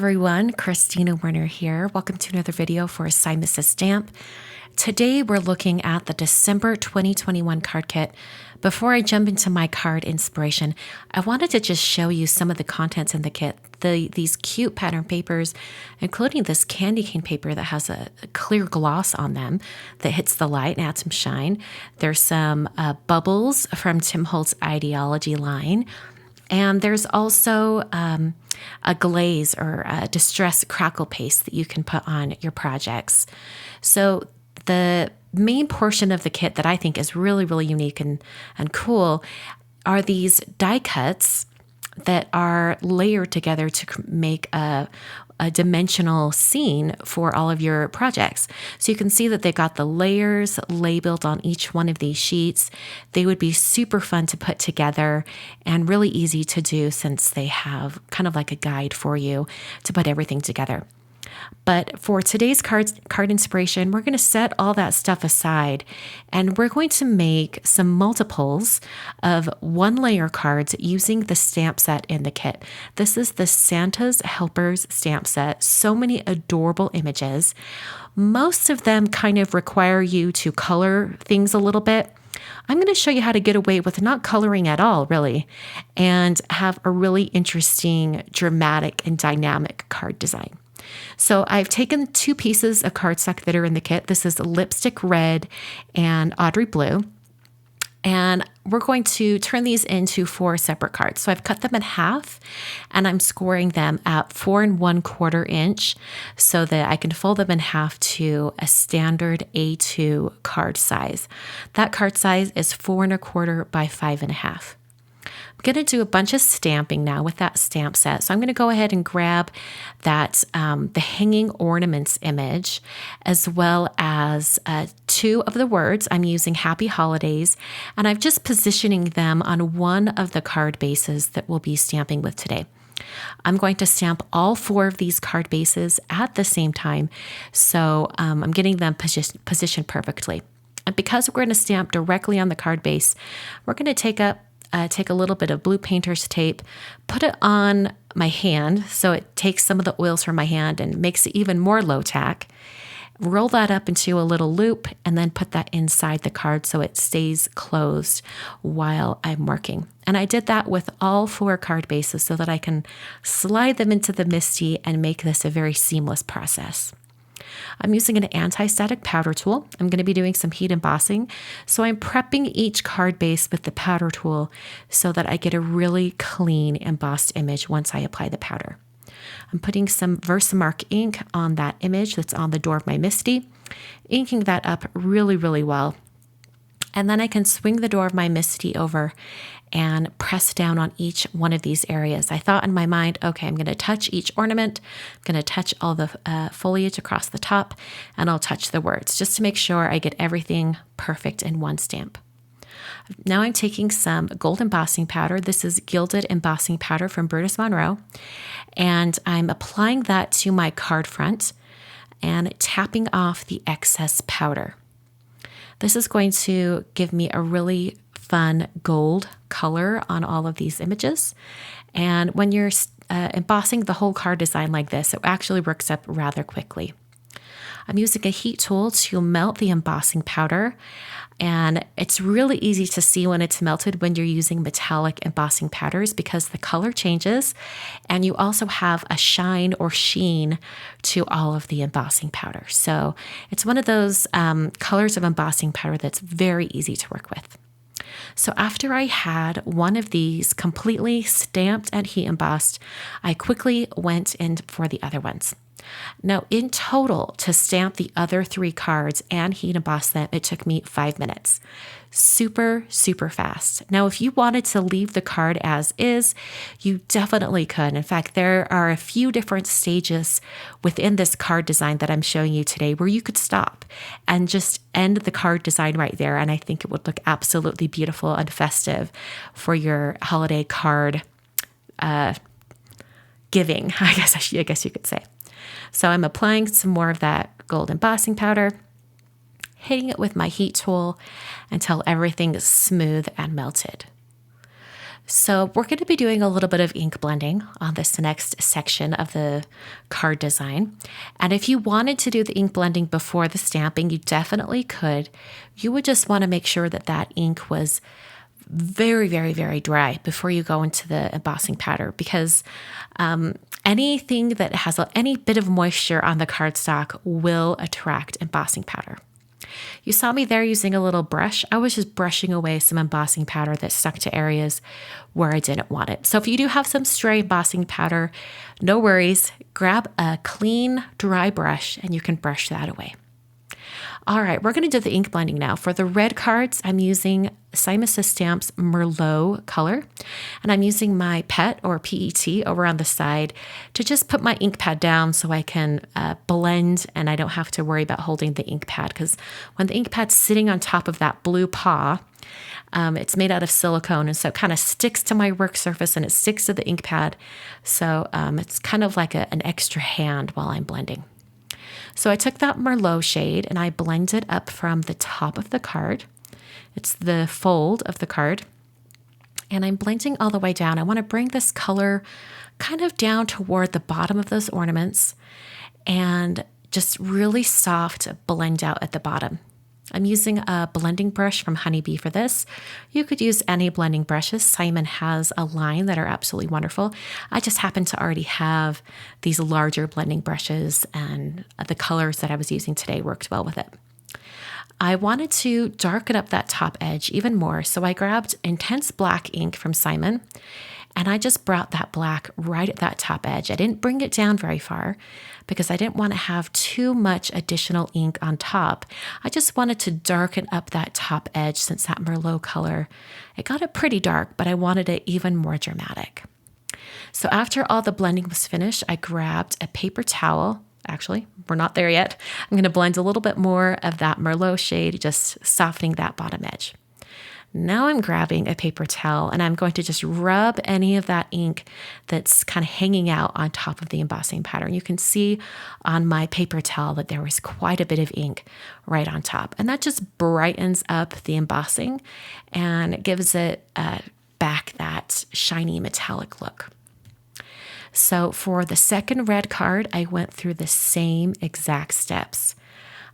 everyone, Kristina Werner here. Welcome to another video for Assignments to Stamp. Today we're looking at the December 2021 card kit. Before I jump into my card inspiration, I wanted to just show you some of the contents in the kit. These cute pattern papers, including this candy cane paper that has a clear gloss on them that hits the light and adds some shine. There's some bubbles from Tim Holtz's Ideology line. And there's also a glaze or a distress crackle paste that you can put on your projects. So the main portion of the kit that I think is really, really unique and cool are these die cuts that are layered together to make a dimensional scene for all of your projects. So you can see that they've got the layers labeled on each one of these sheets. They would be super fun to put together and really easy to do since they have kind of like a guide for you to put everything together. But for today's card inspiration, we're going to set all that stuff aside and we're going to make some multiples of one layer cards using the stamp set in the kit. This is the Santa's Helpers stamp set. So many adorable images. Most of them kind of require you to color things a little bit. I'm going to show you how to get away with not coloring at all, really, and have a really interesting, dramatic, and dynamic card design. So I've taken two pieces of cardstock that are in the kit. This is Lipstick Red and AUDREY Blue. And we're going to turn these into 4 separate cards. So I've cut them in half and I'm scoring them at 4 1/4 inch so that I can fold them in half to a standard A2 card size. That card size is 4 1/4 by 5 1/2. I'm going to do a bunch of stamping now with that stamp set. So I'm going to go ahead and grab that the hanging ornaments image, as well as 2 of the words. I'm using Happy Holidays, and I'm just positioning them on one of the card bases that we'll be stamping with today. I'm going to stamp all 4 of these card bases at the same time, so I'm getting them positioned perfectly. And because we're going to stamp directly on the card base, we're going to take a little bit of blue painter's tape, put it on my hand so it takes some of the oils from my hand and makes it even more low tack. Roll that up into a little loop and then put that inside the card so it stays closed while I'm working. And I did that with all 4 card bases so that I can slide them into the MISTI and make this a very seamless process. I'm using an anti-static powder tool. I'm going to be doing some heat embossing. So I'm prepping each card base with the powder tool so that I get a really clean embossed image once I apply the powder. I'm putting some Versamark ink on that image that's on the door of my MISTI, inking that up really, really well. And then I can swing the door of my MISTI over and press down on each one of these areas. I thought in my mind, okay, I'm going to touch each ornament, I'm going to touch all the foliage across the top, and I'll touch the words just to make sure I get everything perfect in one stamp. Now I'm taking some gold embossing powder. This is Gilded embossing powder from Brutus Monroe, and I'm applying that to my card front and tapping off the excess powder. This is going to give me a really fun gold color on all of these images. And when you're embossing the whole card design like this, it actually works up rather quickly. I'm using a heat tool to melt the embossing powder. And it's really easy to see when it's melted when you're using metallic embossing powders because the color changes and you also have a shine or sheen to all of the embossing powder. So it's one of those colors of embossing powder that's very easy to work with. So after I had one of these completely stamped and heat embossed, I quickly went in for the other ones. Now, in total, to stamp the other 3 cards and heat emboss them, it took me 5 minutes. Super, super fast. Now, if you wanted to leave the card as is, you definitely could. In fact, there are a few different stages within this card design that I'm showing you today where you could stop and just end the card design right there. And I think it would look absolutely beautiful and festive for your holiday card giving, I guess you could say. So I'm applying some more of that gold embossing powder, hitting it with my heat tool until everything is smooth and melted. So we're going to be doing a little bit of ink blending on this next section of the card design. And if you wanted to do the ink blending before the stamping, you definitely could. You would just want to make sure that that ink was very, very, very dry before you go into the embossing powder, because anything that has any bit of moisture on the cardstock will attract embossing powder. You saw me there using a little brush. I was just brushing away some embossing powder that stuck to areas where I didn't want it. So if you do have some stray embossing powder, no worries. Grab a clean, dry brush and you can brush that away. All right, we're going to do the ink blending now. For the red cards, I'm using Simon Says Stamp's Merlot color, and I'm using my PET or PET over on the side to just put my ink pad down so I can blend and I don't have to worry about holding the ink pad, because when the ink pad's sitting on top of that blue paw, it's made out of silicone, and so it kind of sticks to my work surface and it sticks to the ink pad. So it's kind of like an extra hand while I'm blending. So I took that Merlot shade and I blended up from the top of the card. It's the fold of the card. And I'm blending all the way down. I want to bring this color kind of down toward the bottom of those ornaments and just really soft blend out at the bottom. I'm using a blending brush from Honeybee for this. You could use any blending brushes. Simon has a line that are absolutely wonderful. I just happen to already have these larger blending brushes, and the colors that I was using today worked well with it. I wanted to darken up that top edge even more, so I grabbed intense black ink from Simon, and I just brought that black right at that top edge. I didn't bring it down very far because I didn't want to have too much additional ink on top. I just wanted to darken up that top edge, since that Merlot color, it got it pretty dark, but I wanted it even more dramatic. So after all the blending was finished, I grabbed a paper towel. Actually, we're not there yet. I'm going to blend a little bit more of that Merlot shade, just softening that bottom edge. Now I'm grabbing a paper towel and I'm going to just rub any of that ink that's kind of hanging out on top of the embossing pattern. You can see on my paper towel that there was quite a bit of ink right on top. And that just brightens up the embossing and it gives it back that shiny metallic look. So for the second red card, I went through the same exact steps.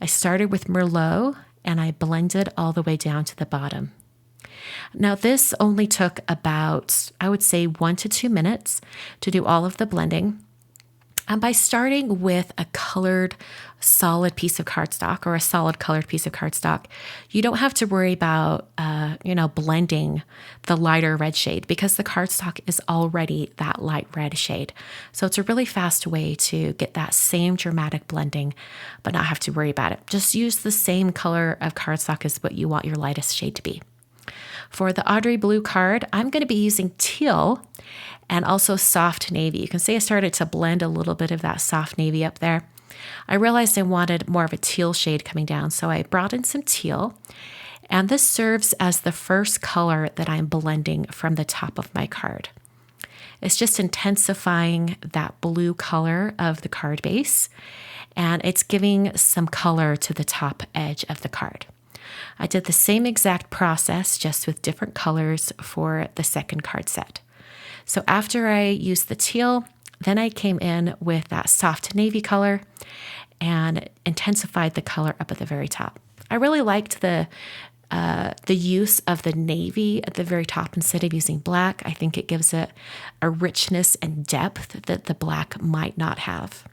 I started with Merlot and I blended all the way down to the bottom. Now this only took about, I would say, 1 to 2 minutes to do all of the blending. And by starting with a colored solid piece of cardstock or a solid colored piece of cardstock, you don't have to worry about, blending the lighter red shade because the cardstock is already that light red shade. So it's a really fast way to get that same dramatic blending, but not have to worry about it. Just use the same color of cardstock as what you want your lightest shade to be. For the AUDREY blue card, I'm going to be using teal and also soft navy. You can see I started to blend a little bit of that soft navy up there. I realized I wanted more of a teal shade coming down, so I brought in some teal. And this serves as the first color that I'm blending from the top of my card. It's just intensifying that blue color of the card base, and it's giving some color to the top edge of the card. I did the same exact process, just with different colors for the second card set. So after I used the teal, then I came in with that soft navy color and intensified the color up at the very top. I really liked the use of the navy at the very top instead of using black. I think it gives it a richness and depth that the black might not have.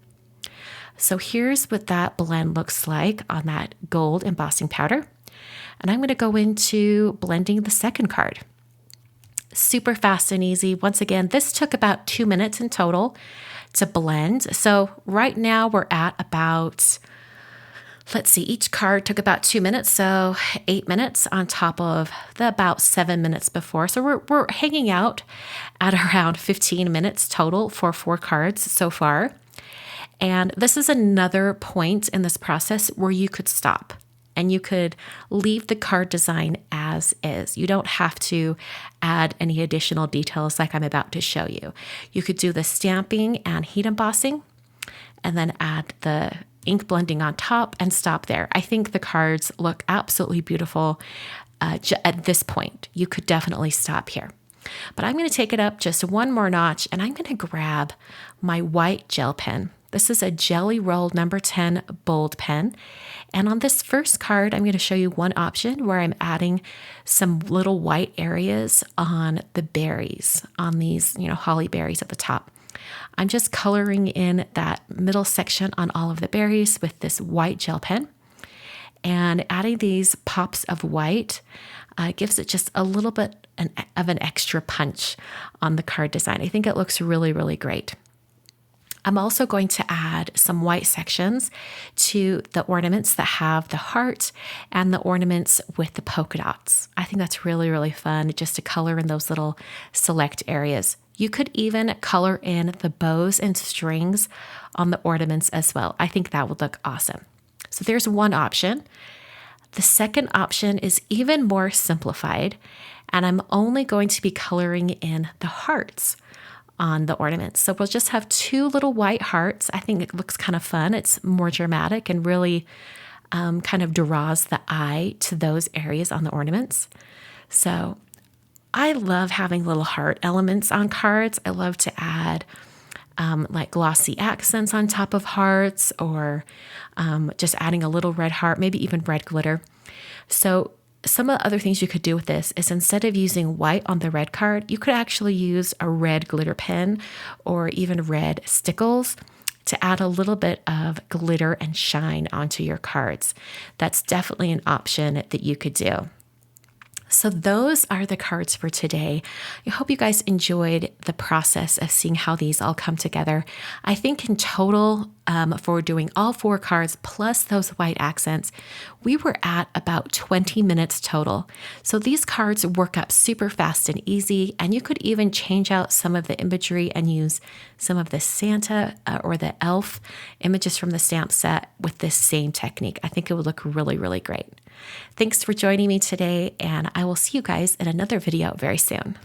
So here's what that blend looks like on that gold embossing powder. And I'm going to go into blending the second card. Super fast and easy. Once again, this took about 2 minutes in total to blend. So right now we're at about, let's see, each card took about 2 minutes, so 8 minutes on top of the about 7 minutes before. So we're hanging out at around 15 minutes total for 4 cards so far. And this is another point in this process where you could stop and you could leave the card design as is. You don't have to add any additional details like I'm about to show you. You could do the stamping and heat embossing and then add the ink blending on top and stop there. I think the cards look absolutely beautiful at this point. You could definitely stop here. But I'm going to take it up just one more notch, and I'm going to grab my white gel pen. This is a Jelly Roll number 10 bold pen. And on this first card, I'm going to show you one option where I'm adding some little white areas on the berries, on these, holly berries at the top. I'm just coloring in that middle section on all of the berries with this white gel pen. And adding these pops of white gives it just a little bit of an extra punch on the card design. I think it looks really, really great. I'm also going to add some white sections to the ornaments that have the heart and the ornaments with the polka dots. I think that's really, really fun just to color in those little select areas. You could even color in the bows and strings on the ornaments as well. I think that would look awesome. So there's one option. The second option is even more simplified, and I'm only going to be coloring in the hearts on the ornaments. So we'll just have two little white hearts. I think it looks kind of fun. It's more dramatic and really kind of draws the eye to those areas on the ornaments. So I love having little heart elements on cards. I love to add like glossy accents on top of hearts, or just adding a little red heart, maybe even red glitter. So some of the other things you could do with this is, instead of using white on the red card, you could actually use a red glitter pen or even red stickles to add a little bit of glitter and shine onto your cards. That's definitely an option that you could do. So those are the cards for today. I hope you guys enjoyed the process of seeing how these all come together. I think in total, for doing all 4 cards plus those white accents, we were at about 20 minutes total. So these cards work up super fast and easy, and you could even change out some of the imagery and use some of the Santa or the elf images from the stamp set with this same technique. I think it would look really, really great. Thanks for joining me today, and I will see you guys in another video very soon.